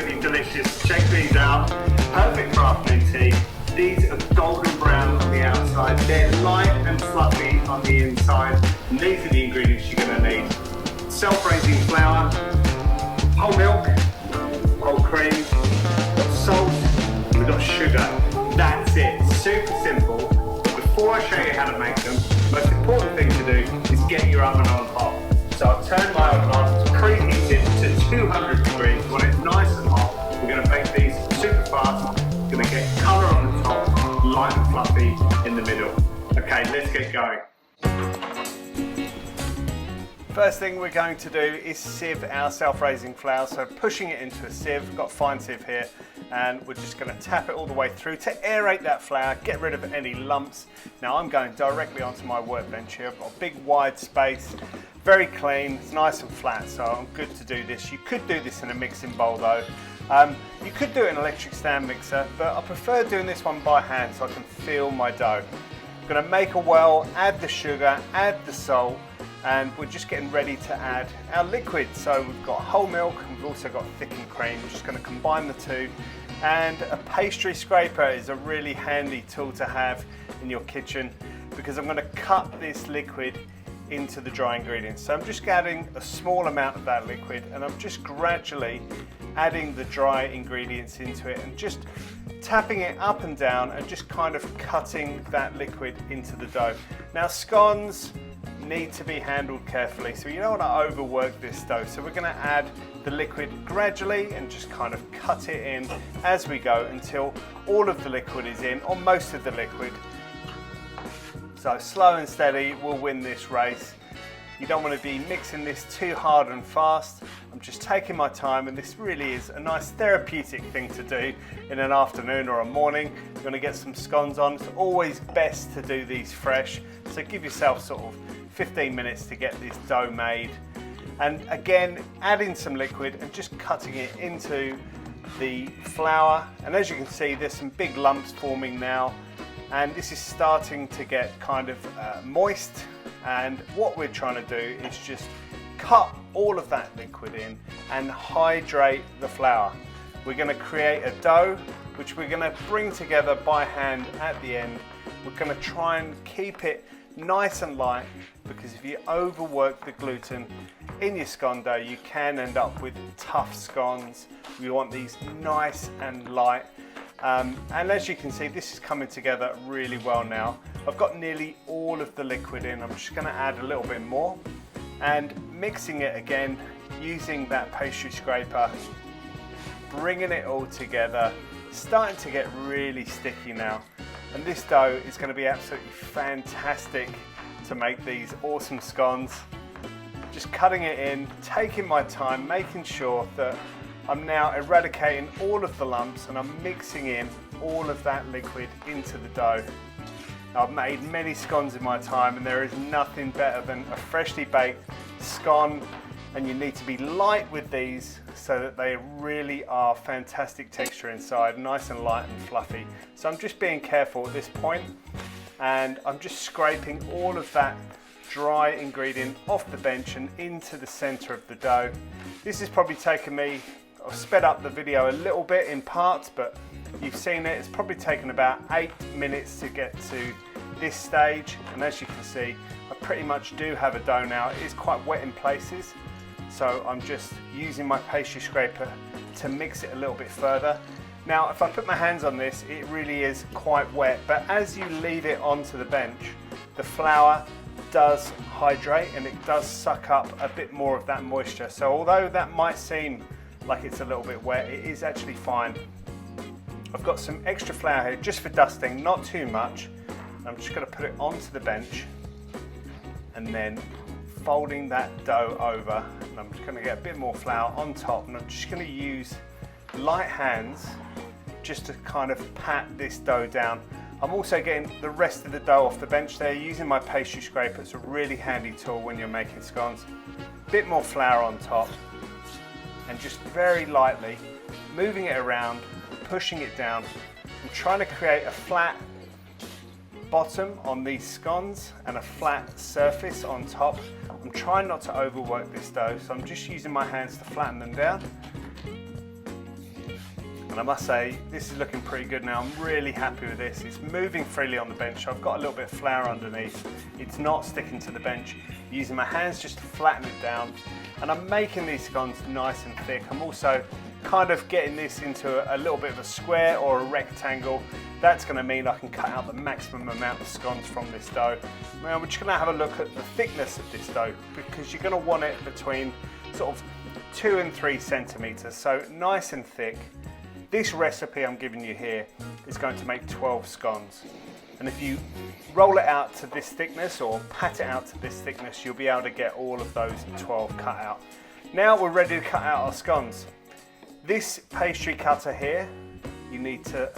absolutely delicious. Check these out. Perfect for afternoon tea. These are golden brown on the outside. They're light and fluffy on the inside. And these are the ingredients you're going to need. Self-raising flour, whole milk, whole cream, we've got salt, and we've got sugar. That's it. Super simple. But before I show you how to make them, the most important thing to do is get your oven on hot. So I've turned my oven on, it's preheated to 200 degrees. We want it nice and hot. We're going to bake these super fast. We're going to get colour on the top, light and fluffy in the middle. Okay, let's get going. First thing we're going to do is sieve our self-raising flour. So pushing it into a sieve, we've got a fine sieve here, and we're just going to tap it all the way through to aerate that flour, get rid of any lumps. Now I'm going directly onto my workbench here. I've got a big wide space, very clean, it's nice and flat, so I'm good to do this. You could do this in a mixing bowl though. You could do it in an electric stand mixer, but I prefer doing this one by hand so I can feel my dough. I'm going to make a well, add the sugar, add the salt, and we're just getting ready to add our liquid. So we've got whole milk and we've also got thickened cream. We're just going to combine the two, and a pastry scraper is a really handy tool to have in your kitchen because I'm going to cut this liquid into the dry ingredients. So I'm just adding a small amount of that liquid and I'm just gradually adding the dry ingredients into it and just tapping it up and down and just kind of cutting that liquid into the dough. Now scones need to be handled carefully, so you don't want to overwork this dough. So we're going to add the liquid gradually and just kind of cut it in as we go until all of the liquid is in, or most of the liquid. So slow and steady will win this race. You don't want to be mixing this too hard and fast. I'm just taking my time, and this really is a nice therapeutic thing to do in an afternoon or a morning. You're going to get some scones on. It's always best to do these fresh. So give yourself sort of 15 minutes to get this dough made. And again, adding some liquid and just cutting it into the flour. And as you can see, there's some big lumps forming now. And this is starting to get kind of moist, and what we're trying to do is just cut all of that liquid in and hydrate the flour. We're going to create a dough which we're going to bring together by hand at the end. We're going to try and keep it nice and light, because if you overwork the gluten in your scone dough you can end up with tough scones. We want these nice and light. And as you can see, this is coming together really well now. I've got nearly all of the liquid in. I'm just going to add a little bit more and mixing it again using that pastry scraper, bringing it all together, starting to get really sticky now. And this dough is going to be absolutely fantastic to make these awesome scones. Just cutting it in, taking my time, making sure that I'm now eradicating all of the lumps and I'm mixing in all of that liquid into the dough. Now, I've made many scones in my time, and there is nothing better than a freshly baked scone, and you need to be light with these so that they really are fantastic texture inside, nice and light and fluffy. So I'm just being careful at this point, and I'm just scraping all of that dry ingredient off the bench and into the center of the dough. This has probably taken me, I've sped up the video a little bit in parts, but you've seen it, it's probably taken about 8 minutes to get to this stage. And as you can see, I pretty much do have a dough now. It is quite wet in places, so I'm just using my pastry scraper to mix it a little bit further. Now, if I put my hands on this, it really is quite wet, but as you leave it onto the bench, the flour does hydrate and it does suck up a bit more of that moisture. So although that might seem like it's a little bit wet, it is actually fine. I've got some extra flour here just for dusting, not too much. I'm just going to put it onto the bench and then folding that dough over, and I'm just going to get a bit more flour on top, and I'm just going to use light hands just to kind of pat this dough down. I'm also getting the rest of the dough off the bench there using my pastry scraper. It's a really handy tool when you're making scones. Bit more flour on top, and just very lightly moving it around, pushing it down. I'm trying to create a flat bottom on these scones and a flat surface on top. I'm trying not to overwork this dough, so I'm just using my hands to flatten them down. And I must say, this is looking pretty good now. I'm really happy with this. It's moving freely on the bench. I've got a little bit of flour underneath. It's not sticking to the bench. Using my hands just to flatten it down. And I'm making these scones nice and thick. I'm also kind of getting this into a little bit of a square or a rectangle. That's going to mean I can cut out the maximum amount of scones from this dough. Now we're just going to have a look at the thickness of this dough, because you're going to want it between sort of 2 and 3 centimeters, so nice and thick. This recipe I'm giving you here is going to make 12 scones. And if you roll it out to this thickness or pat it out to this thickness, you'll be able to get all of those 12 cut out. Now we're ready to cut out our scones. This pastry cutter here, you need to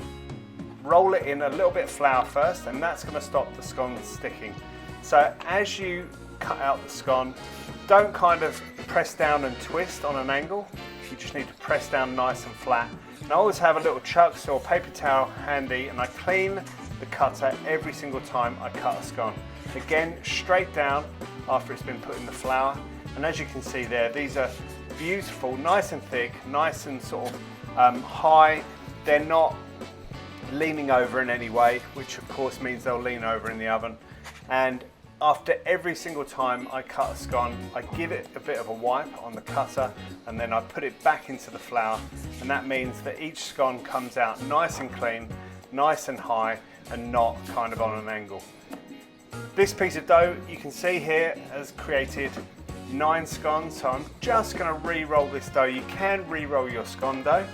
roll it in a little bit of flour first, and that's going to stop the scones sticking. So as you cut out the scone, don't kind of press down and twist on an angle. You just need to press down nice and flat. And I always have a little chucks or paper towel handy, and I clean the cutter every single time I cut a scone. Again, straight down after it's been put in the flour. And as you can see there, these are beautiful, nice and thick, nice and sort of high. They're not leaning over in any way, which of course means they'll lean over in the oven. And after every single time I cut a scone, I give it a bit of a wipe on the cutter, and then I put it back into the flour, and that means that each scone comes out nice and clean, nice and high, and not kind of on an angle. This piece of dough you can see here has created 9 scones, so I'm just going to re-roll this dough. You can re-roll your scone dough.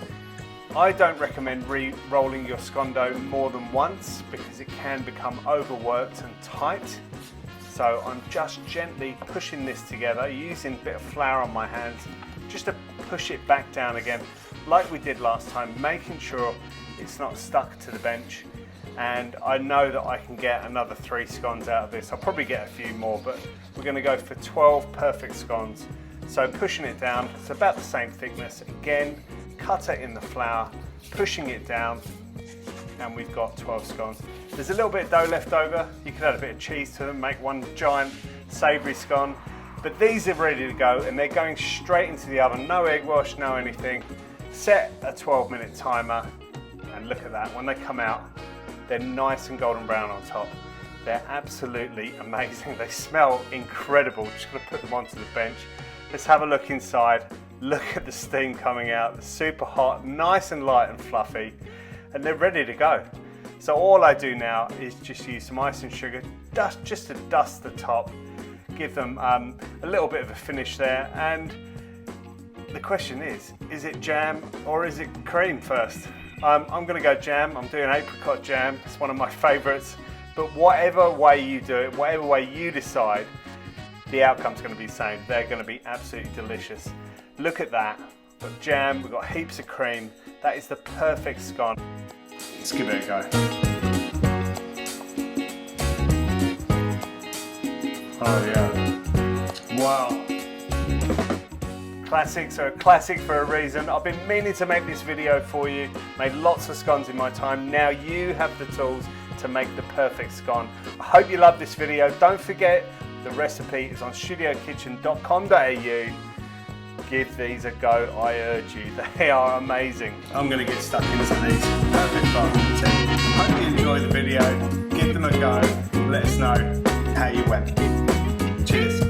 I don't recommend re-rolling your scone dough more than once, because it can become overworked and tight. So I'm just gently pushing this together, using a bit of flour on my hands, just to push it back down again, like we did last time, making sure it's not stuck to the bench. And I know that I can get another 3 scones out of this. I'll probably get a few more, but we're going to go for 12 perfect scones. So pushing it down, it's about the same thickness. Again, cut it in the flour, pushing it down, and we've got 12 scones. There's a little bit of dough left over. You could add a bit of cheese to them, make one giant savoury scone. But these are ready to go, and they're going straight into the oven. No egg wash, no anything. Set a 12-minute timer, and look at that. When they come out, they're nice and golden brown on top. They're absolutely amazing. They smell incredible. Just gonna put them onto the bench. Let's have a look inside. Look at the steam coming out. They're super hot, nice and light and fluffy, and they're ready to go. So all I do now is just use some ice and sugar, just to dust the top, give them a little bit of a finish there. And the question is it jam or is it cream first? I'm going to go jam. I'm doing apricot jam. It's one of my favourites. But whatever way you do it, whatever way you decide, the outcome's going to be the same. They're going to be absolutely delicious. Look at that. We've got jam, we've got heaps of cream. That is the perfect scone. Let's give it a go. Oh yeah. Wow. Classics are a classic for a reason. I've been meaning to make this video for you. Made lots of scones in my time. Now you have the tools to make the perfect scone. I hope you love this video. Don't forget, the recipe is on studiokitchen.com.au. Give these a go, I urge you. They are amazing. I'm going to get stuck into these. Perfect for Hope you enjoyed the video. Give them a go. Let us know how you went. Cheers.